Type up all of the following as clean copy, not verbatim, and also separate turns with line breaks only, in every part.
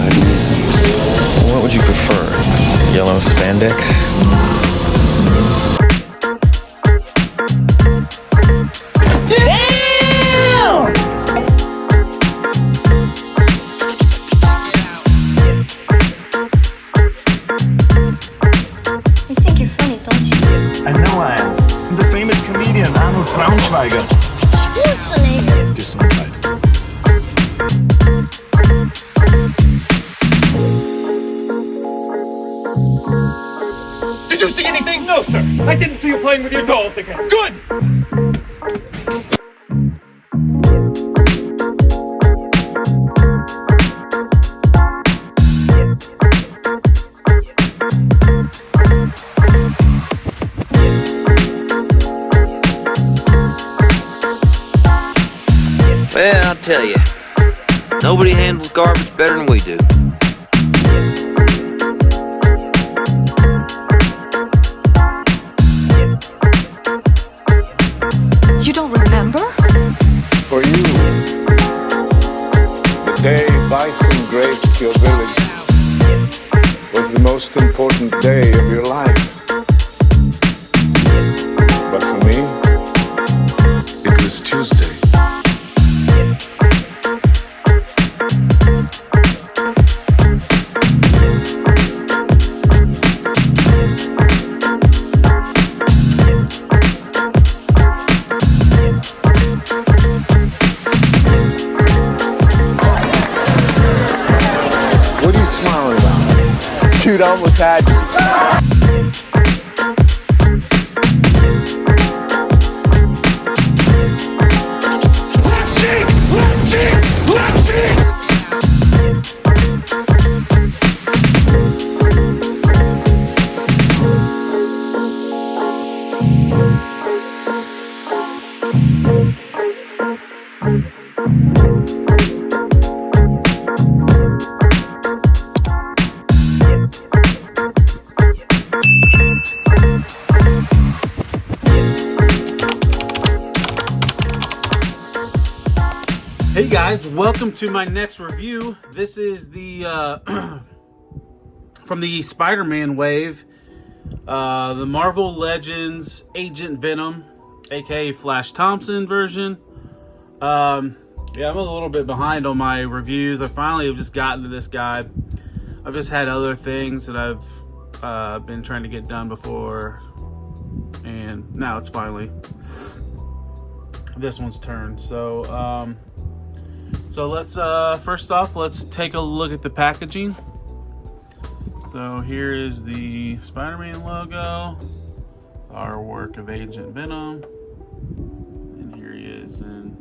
justified reasons. What would you prefer? Yellow spandex?
Did you see anything? No, sir. I didn't see you playing with your dolls again. Good!
Well, I'll tell you, nobody handles garbage better than we do.
You don't remember?
For you, the day bison graced your village was the most important day of your life. But for me, it was Tuesday. What are you smiling about?
Dude, I almost had you.
Hey guys, welcome to my next review. This is the from the Spider-Man wave, the Marvel Legends Agent Venom, aka Flash Thompson version. Yeah, I'm a little bit behind on my reviews. I finally have just gotten to this guy. I've just had other things that I've been trying to get done before, and now it's finally this one's turn. So let's first off, let's take a look at the packaging. So here is the Spider-Man logo, our work of Agent Venom, and here he is in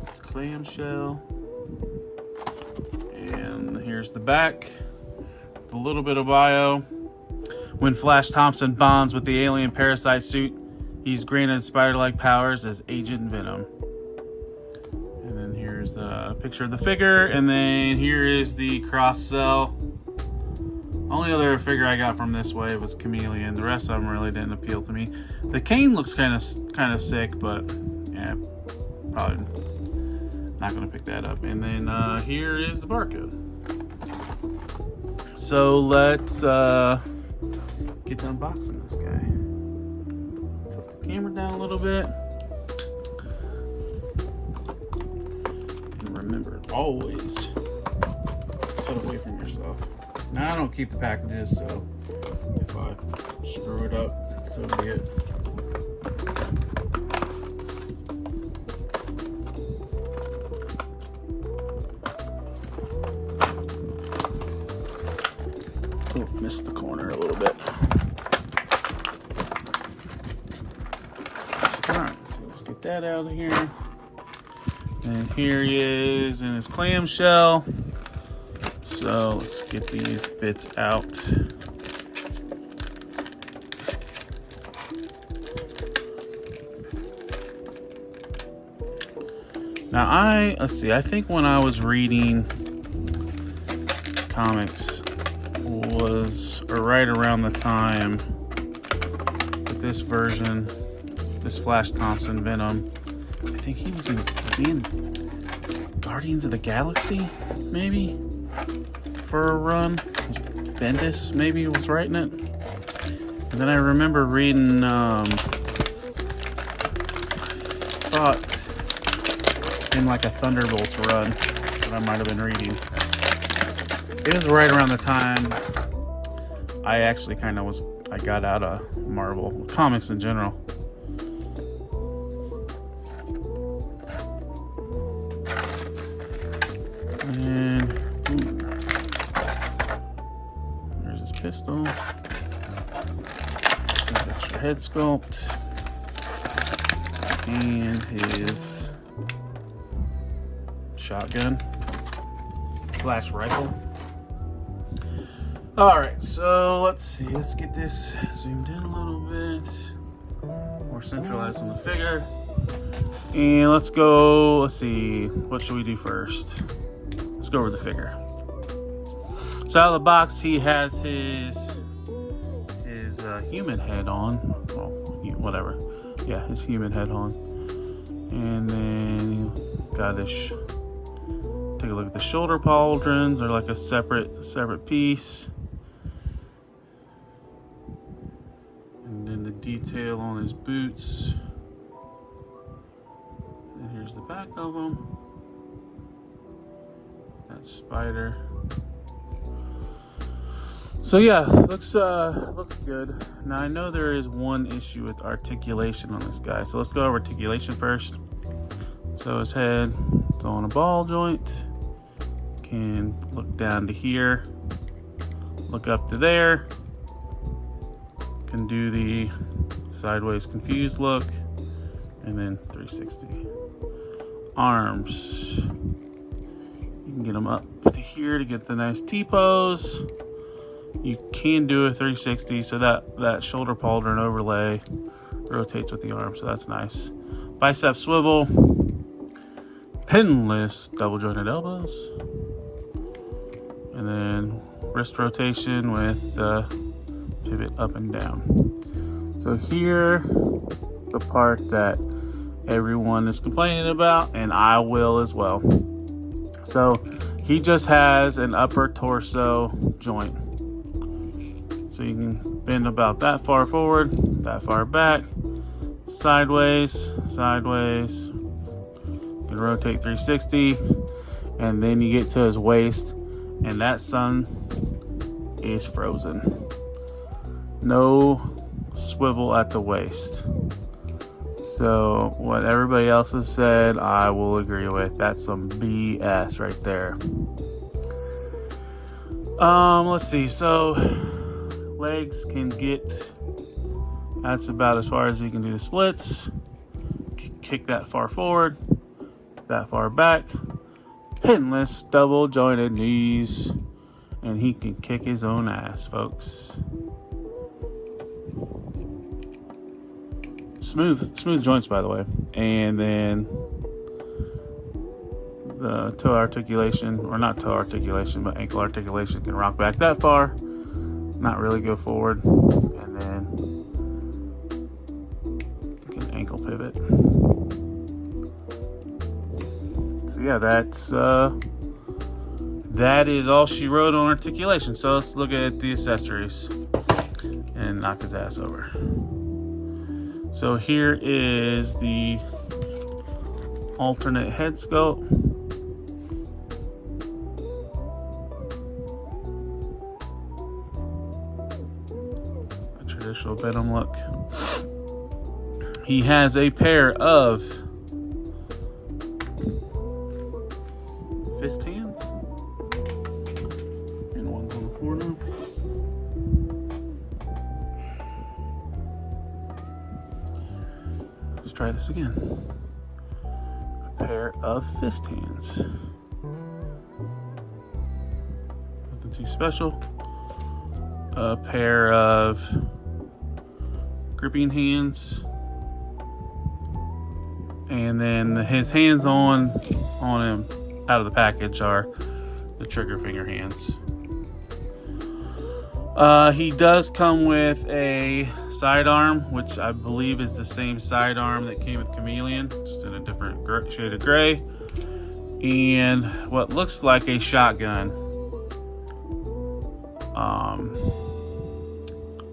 his clamshell. And here's the back, with a little bit of bio. When Flash Thompson bonds with the alien parasite suit, he's granted spider-like powers as Agent Venom. And then here's a picture of the figure, and then here is the cross-sell. Only other figure I got from this wave was Chameleon. The rest of them really didn't appeal to me. The cane looks kind of sick, but yeah, probably not gonna pick that up. And then here is the barcode. So let's get to unboxing this guy. Put the camera down a little bit. And remember, always put away from yourself. Now I don't keep the packages, so if I screw it up, so be it. Oh, missed the corner a little bit. Alright, so let's get that out of here. And here he is in his clamshell. So let's get these bits out. Now let's see, I think when I was reading comics was right around the time that this version, this Flash Thompson Venom, I think was he in Guardians of the Galaxy, maybe? for a run. Bendis maybe was writing it. And then I remember reading, thought in like a Thunderbolts run that I might have been reading. It was right around the time I actually I got out of Marvel comics in general. And there's his pistol. His extra head sculpt. And his shotgun / rifle. Alright, so let's see. Let's get this zoomed in a little bit. More centralized on the figure. And let's go, let's see. What should we do first? Let's go over the figure. So out of the box, he has his human head on. Well, whatever. Yeah, his human head on. And then got his, take a look at the shoulder pauldrons. They're like a separate piece. And then the detail on his boots. And here's the back of them. That spider. So yeah, looks good. Now I know there is one issue with articulation on this guy. So let's go over articulation first. So his head is on a ball joint. Can look down to here. Look up to there. Can do the sideways confused look. And then 360. Arms. You can get them up to here to get the nice T-pose. You can do a 360, so that shoulder pauldron overlay rotates with the arm, so that's nice. Bicep swivel, pinless double jointed elbows, and then wrist rotation with the pivot up and down. So here, the part that everyone is complaining about, and I will as well. So he just has an upper torso joint. So you can bend about that far forward, that far back, sideways. You can rotate 360, and then you get to his waist, and that sun is frozen. No swivel at the waist. So what everybody else has said, I will agree with. That's some BS right there. Let's see. So legs can get, that's about as far as you can do the splits. Kick that far forward, that far back. Pinless double jointed knees, and he can kick his own ass, folks. Smooth joints, by the way. And then the toe articulation, or not toe articulation, but ankle articulation, can rock back that far, not really go forward, and then you can ankle pivot. So yeah, that is all she wrote on articulation. So let's look at the accessories and knock his ass over. So here is the alternate head sculpt. A traditional Venom look. He has a pair of fist hands. And one's on the floor now. Let's try this again. A pair of fist hands. Nothing too special. A pair of gripping hands. And then his hands on him out of the package are the trigger finger hands. He does come with a sidearm, which I believe is the same sidearm that came with Chameleon, just in a different shade of gray. And what looks like a shotgun.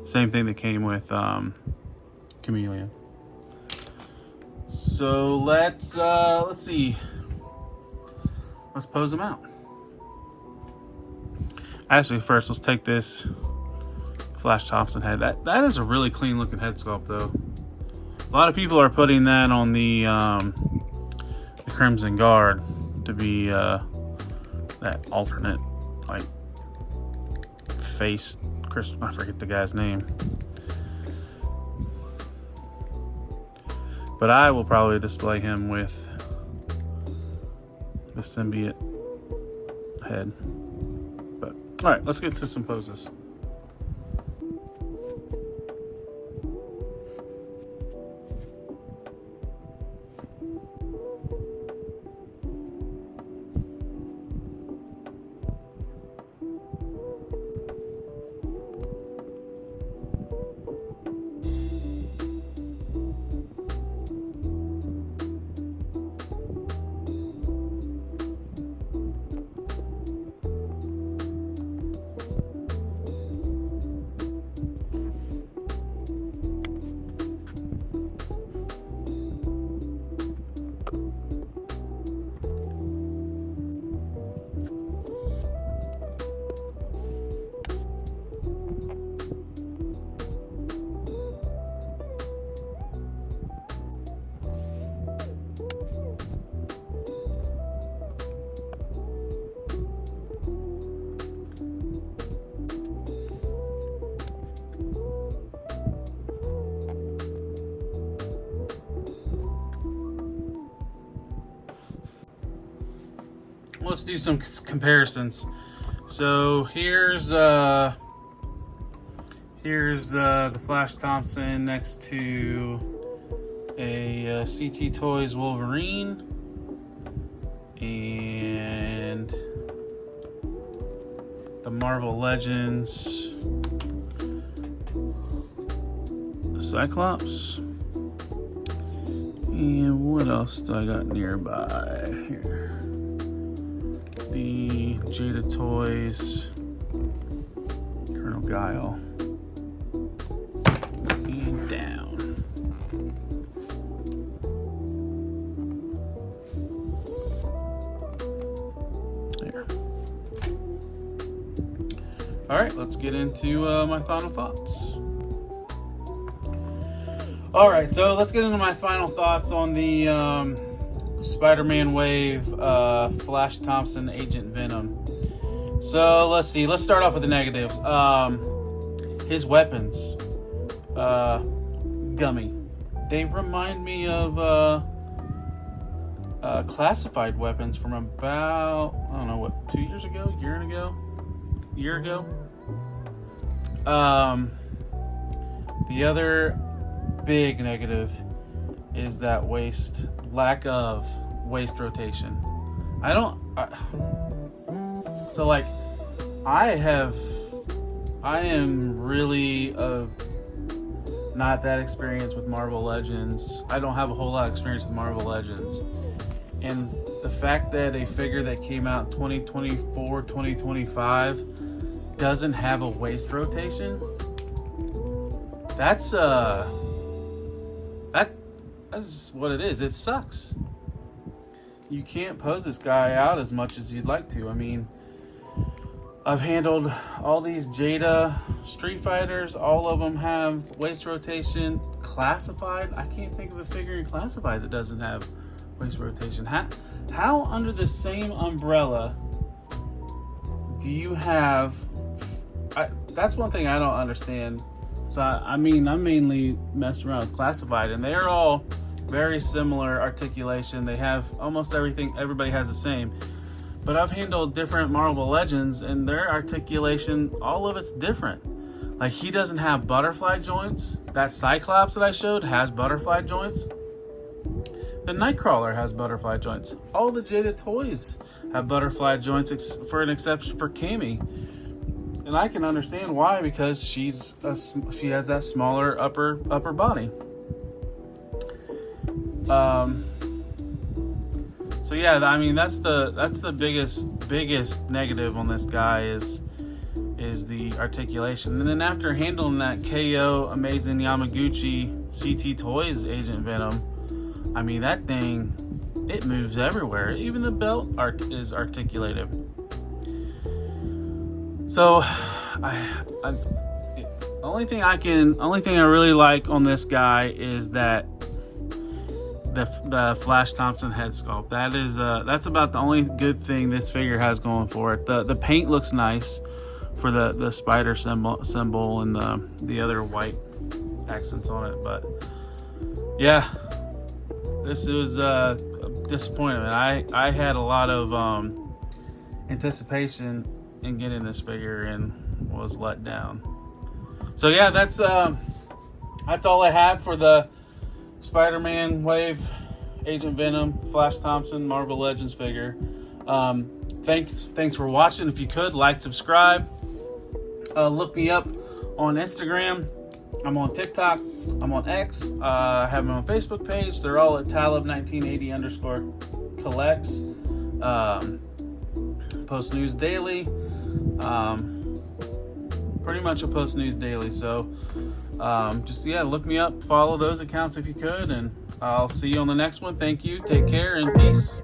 Same thing that came with Chameleon. So let's see. Let's pose them out. Actually, first let's take this Flash Thompson head. That is a really clean looking head sculpt, though. A lot of people are putting that on the Crimson Guard to be that alternate like face. Chris, I forget the guy's name, but I will probably display him with the symbiote head. But all right, let's get to some poses. Let's do some comparisons. So here's the Flash Thompson next to a CT Toys Wolverine and the Marvel Legends Cyclops. And what else do I got nearby here? The Jada Toys Colonel Guile. And down. There. Alright, let's get into my final thoughts. Alright, so let's get into my final thoughts on the Spider-Man Wave, Flash Thompson, Agent Venom. So let's see. Let's start off with the negatives. His weapons, gummy. They remind me of classified weapons from about, I don't know what, 2 years ago, year ago. The other big negative is that lack of waist rotation. I am really not that experienced with Marvel Legends. I don't have a whole lot of experience with Marvel Legends. And the fact that a figure that came out in 2024, 2025 doesn't have a waist rotation, that's just what it is. It sucks. You can't pose this guy out as much as you'd like to. I mean, I've handled all these Jada Street Fighters. All of them have waist rotation. Classified, I can't think of a figure in Classified that doesn't have waist rotation. How under the same umbrella do you have... that's one thing I don't understand. So, I mean, I'm mainly messing around with Classified, and they're all very similar articulation. They have almost everything. Everybody has the same. But I've handled different Marvel Legends, and their articulation, all of it's different. Like, he doesn't have butterfly joints. That Cyclops that I showed has butterfly joints. The Nightcrawler has butterfly joints. All the Jada toys have butterfly joints, for an exception for Cammy. And I can understand why, because she has that smaller upper body. So yeah, I mean that's the biggest negative on this guy is is the articulation. And then after handling that KO Amazing Yamaguchi CT Toys Agent Venom, I mean, that thing, it moves everywhere. Even the belt is articulated. So the only thing I really like on this guy is that the Flash Thompson head sculpt. That's about the only good thing this figure has going for it. The paint looks nice for the spider symbol and the other white accents on it. But yeah, this was a disappointment. I had a lot of anticipation in getting this figure and was let down. So yeah, that's all I had for the Spider-Man Wave Agent Venom Flash Thompson Marvel Legends figure. Thanks for watching. If you could, like, subscribe. Look me up on Instagram. I'm on TikTok. I'm on X. I have my own Facebook page. They're all at Talib1980_collects. Post news daily. Pretty much a post news daily. So look me up. Follow those accounts if you could, and I'll see you on the next one. Thank you. Take care and peace.